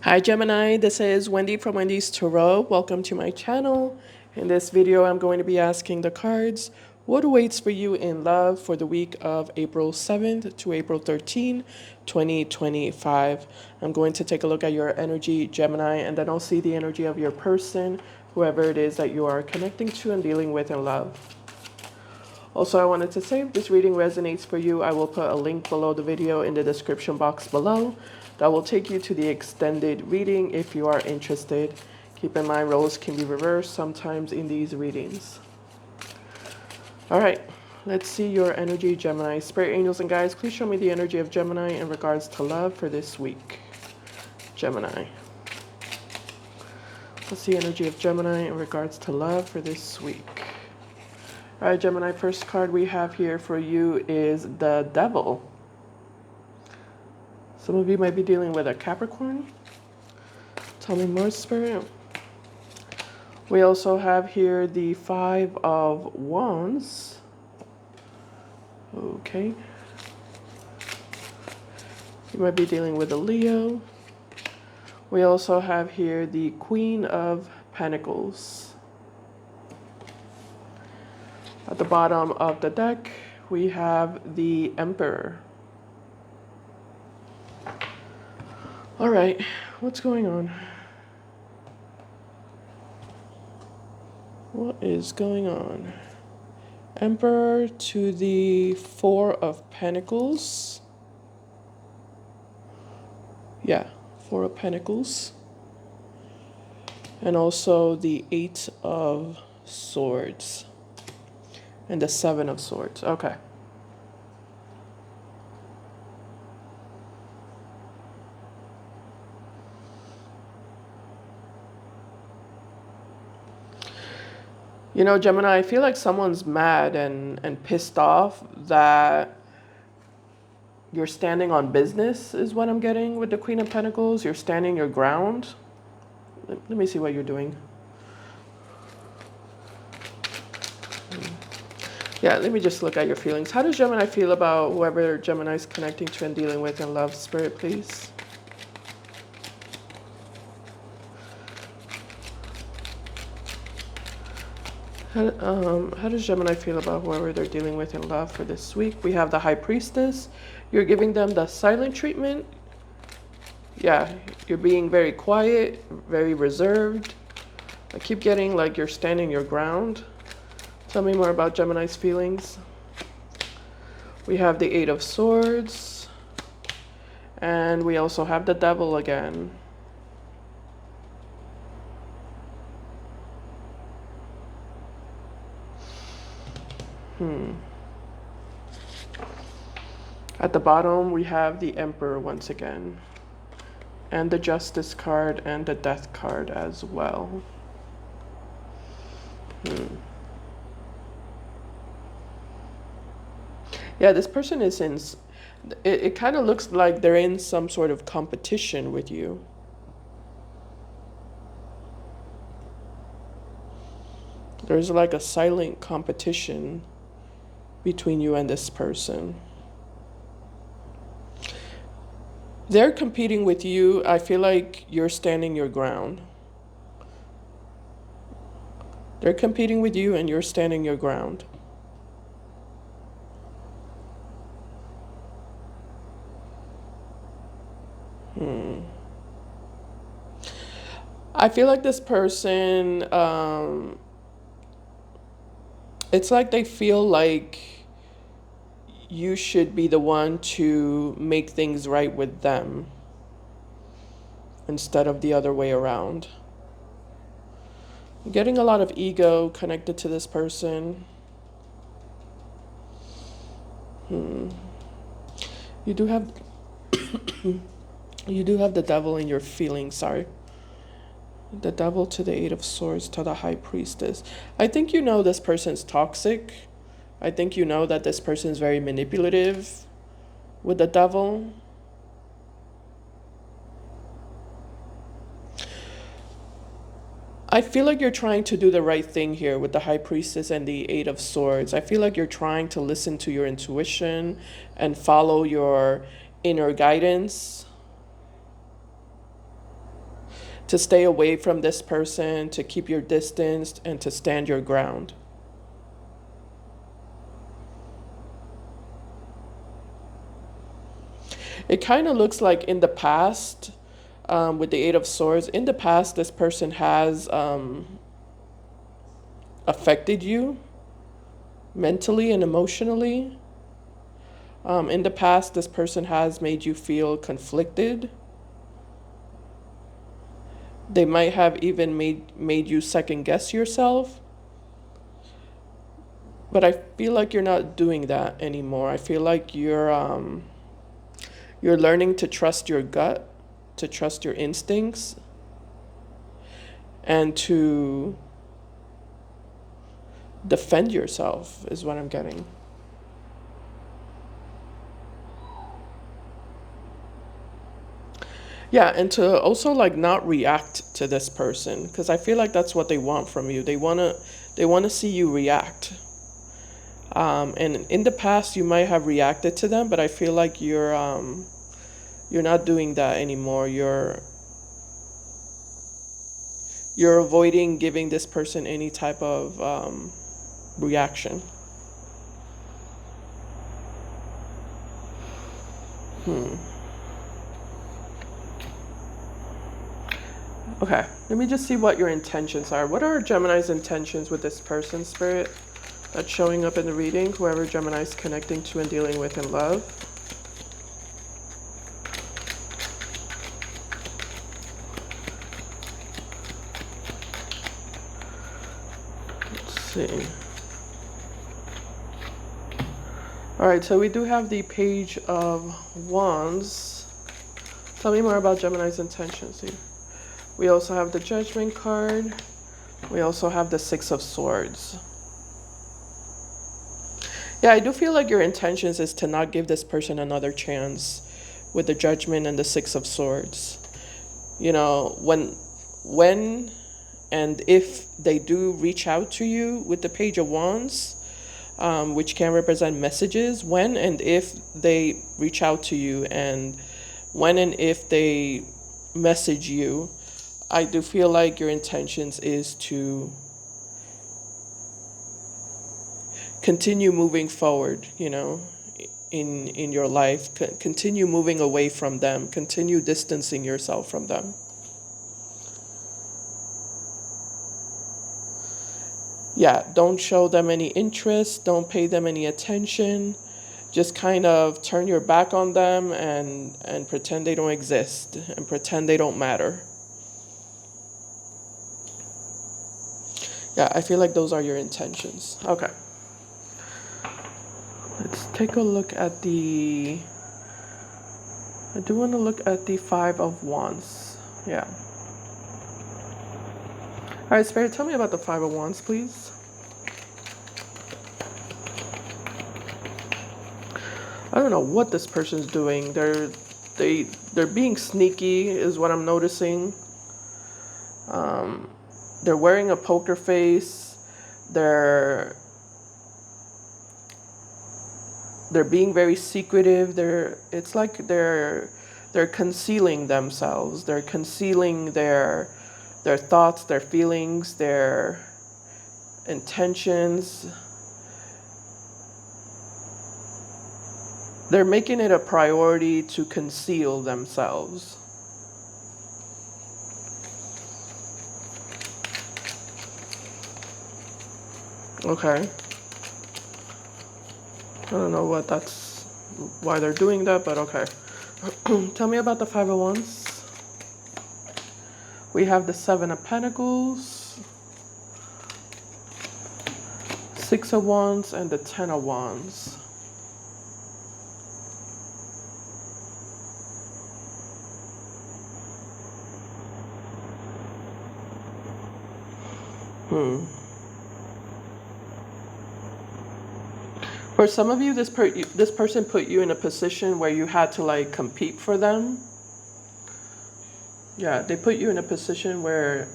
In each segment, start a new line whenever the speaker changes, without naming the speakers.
Hi Gemini, this is Wendy from Wendys Tarot. Welcome to my channel. In this video, I'm going to be asking the cards what awaits for you in love for the week of April 7th to April 13th, 2025. I'm going to take a look at your energy, Gemini, and then I'll see the energy of your person, whoever it is that you are connecting to and dealing with in love. Also, I wanted to say if this reading resonates for you, I will put a link below the video in the description box below. That will take you to the extended reading if you are interested. Keep in mind, roles can be reversed sometimes in these readings. All right, let's see your energy, Gemini. Spirit angels and guides, please show me the energy of Gemini in regards to love for this week. Gemini. What's the energy of Gemini in regards to love for this week? All right, Gemini, first card we have here for you is the Devil. Some of you might be dealing with a Capricorn. Tell me more, Spirit. We also have here the Five of Wands. Okay. You might be dealing with a Leo. We also have here the Queen of Pentacles. At the bottom of the deck, we have the Emperor. All right, what's going on? What is going on? Emperor to the Four of Pentacles. Yeah, Four of Pentacles. And also the Eight of Swords. And the Seven of Swords. Okay. You know, Gemini, I feel like someone's mad and pissed off that you're standing on business is what I'm getting with the Queen of Pentacles. You're standing your ground. Let me see what you're doing. Yeah, let me just look at your feelings. How does Gemini feel about whoever Gemini's connecting to and dealing with in love, Spirit, please? How does Gemini feel about whoever they're dealing with in love for this week? We have the High Priestess. You're giving them the silent treatment. Yeah, you're being very quiet, very reserved. I keep getting like you're standing your ground. Tell me more about Gemini's feelings. We have the Eight of Swords. And we also have the Devil again. At the bottom, we have the Emperor once again. And the Justice card and the Death card as well. Yeah, this person is in... It kind of looks like they're in some sort of competition with you. There's like a silent competition between you and this person. They're competing with you. I feel like you're standing your ground. They're competing with you and you're standing your ground. I feel like this person, it's like they feel like you should be the one to make things right with them instead of the other way around. I'm getting a lot of ego connected to this person. You do have you do have the Devil in your feelings, sorry. The Devil to the Eight of Swords to the High Priestess. I think you know this person's toxic. I think you know that this person is very manipulative with the Devil. I feel like you're trying to do the right thing here with the High Priestess and the Eight of Swords. I feel like you're trying to listen to your intuition and follow your inner guidance. to stay away from this person, to keep your distance, and to stand your ground. It kind of looks like in the past, with the Eight of Swords, in the past, this person has affected you mentally and emotionally. In the past, this person has made you feel conflicted. They might have even made you second guess yourself. But I feel like you're not doing that anymore. I feel like you're learning to trust your gut, to trust your instincts, and to defend yourself is what I'm getting. Yeah, and to also like not react to this person, because I feel like that's what they want from you. They wanna see you react. And in the past, you might have reacted to them, but I feel like you're not doing that anymore. You're avoiding giving this person any type of reaction. Okay, let me just see what your intentions are. What are Gemini's intentions with this person, Spirit, that's showing up in the reading? Whoever Gemini's connecting to and dealing with in love. Let's see. All right, so we do have the Page of Wands. Tell me more about Gemini's intentions here. We also have the Judgment card. We also have the Six of Swords. Yeah, I do feel like your intentions is to not give this person another chance with the Judgment and the Six of Swords. You know, when and if they do reach out to you with the Page of Wands, which can represent messages, when and if they reach out to you and when and if they message you, I do feel like your intentions is to continue moving forward, you know, in your life. Continue moving away from them. Continue distancing yourself from them. Yeah, don't show them any interest. Don't pay them any attention. Just kind of turn your back on them and pretend they don't exist and pretend they don't matter. Yeah, I feel like those are your intentions. Okay. Let's take a look at I do want to look at the Five of Wands. Yeah. All right, Spirit, tell me about the Five of Wands, please. I don't know what this person's doing. They're being sneaky, is what I'm noticing. They're wearing a poker face. They're being very secretive. It's like they're concealing themselves. They're concealing their thoughts, their feelings, their intentions. They're making it a priority to conceal themselves. Okay. I don't know why they're doing that, but okay. Tell me about the Five of Wands. We have the Seven of Pentacles, Six of Wands, and the Ten of Wands. For some of you, this person put you in a position where you had to like compete for them. Yeah, they put you in a position where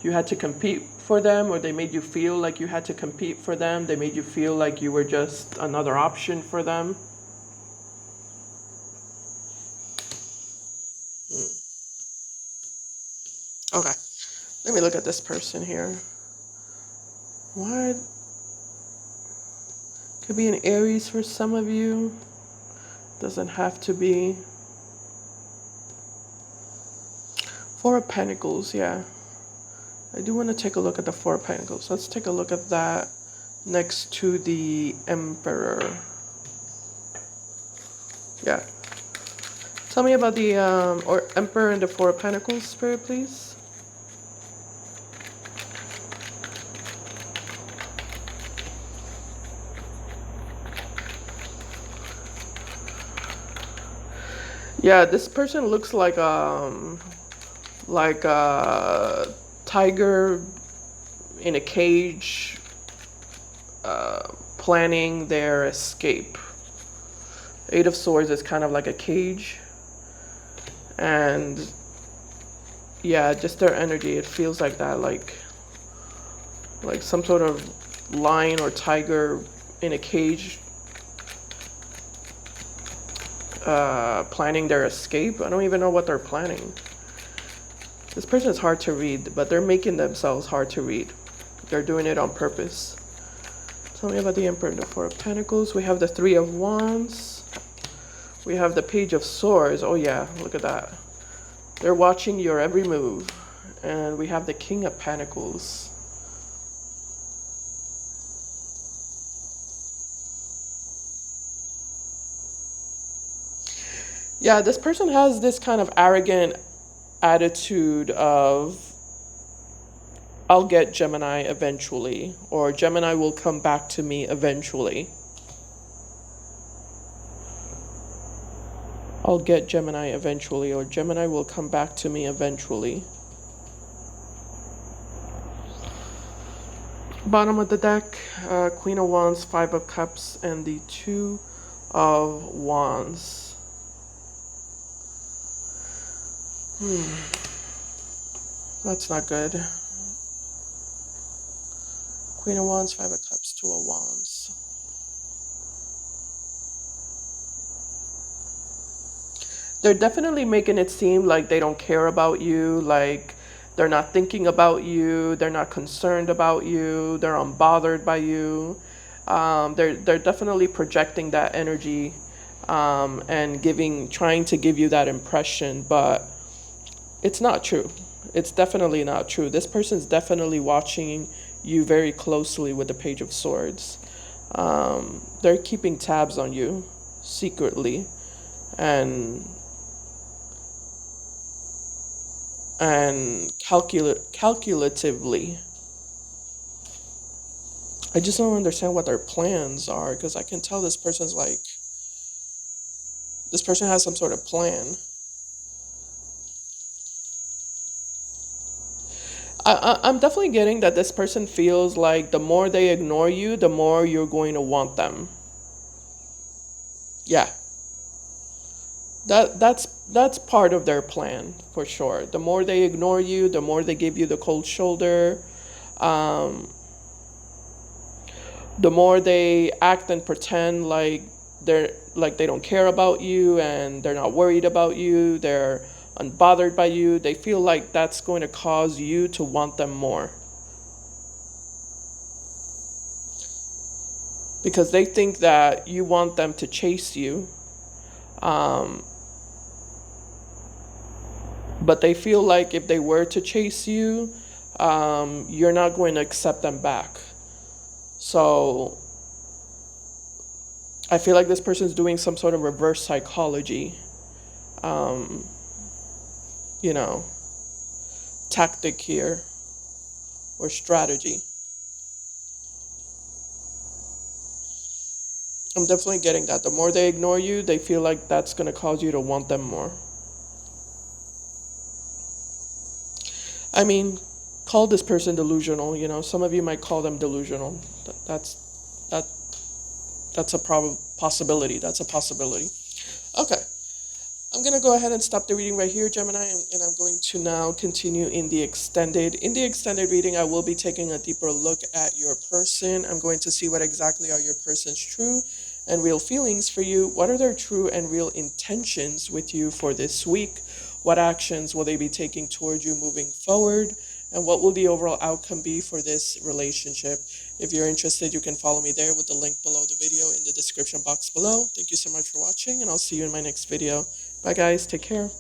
you had to compete for them, or they made you feel like you had to compete for them. They made you feel like you were just another option for them. Okay. Let me look at this person here. What? Could be an Aries for some of you. Doesn't have to be. Four of Pentacles, yeah. I do want to take a look at the Four of Pentacles. Let's take a look at that next to the Emperor. Yeah. Tell me about the or Emperor and the Four of Pentacles, Spirit, please. Yeah, this person looks like a tiger in a cage, planning their escape. Eight of Swords is kind of like a cage, and yeah, just their energy. It feels like that, like some sort of lion or tiger in a cage, planning their escape. I don't even know what they're planning. This person is hard to read, but they're making themselves hard to read. They're doing it on purpose. Tell me about the Emperor and the Four of Pentacles. We have the Three of Wands. We have the Page of Swords. Oh yeah, look at that. They're watching your every move. And we have the King of Pentacles. Yeah, this person has this kind of arrogant attitude of, I'll get Gemini eventually, or Gemini will come back to me eventually. I'll get Gemini eventually, or Gemini will come back to me eventually. Bottom of the deck, Queen of Wands, Five of Cups, and the Two of Wands. That's not good. Queen of Wands, Five of Cups, Two of Wands. They're definitely making it seem like they don't care about you, like they're not thinking about you, they're not concerned about you, they're unbothered by you. They're definitely projecting that energy, and trying to give you that impression, but it's not true. It's definitely not true. This person's definitely watching you very closely with the Page of Swords. They're keeping tabs on you secretly, and calculatively. I just don't understand what their plans are, because I can tell this person has some sort of plan. I'm definitely getting that this person feels like the more they ignore you, the more you're going to want them. Yeah. That's part of their plan for sure. The more they ignore you, the more they give you the cold shoulder, um, the more they act and pretend like they don't care about you and they're not worried about you, they're unbothered by you. They feel like that's going to cause you to want them more. Because they think that you want them to chase you. But they feel like if they were to chase you, you're not going to accept them back. So I feel like this person's doing some sort of reverse psychology, um, you know, tactic here, or strategy. I'm definitely getting that. The more they ignore you, they feel like that's going to cause you to want them more. I mean, call this person delusional. You know, some of you might call them delusional. That that's a possibility. That's a possibility. Okay. I'm going to go ahead and stop the reading right here, Gemini, and I'm going to now continue in the extended. In the extended reading, I will be taking a deeper look at your person. I'm going to see what exactly are your person's true and real feelings for you. What are their true and real intentions with you for this week? What actions will they be taking toward you moving forward? And what will the overall outcome be for this relationship? If you're interested, you can follow me there with the link below the video in the description box below. Thank you so much for watching, and I'll see you in my next video. Bye, guys. Take care.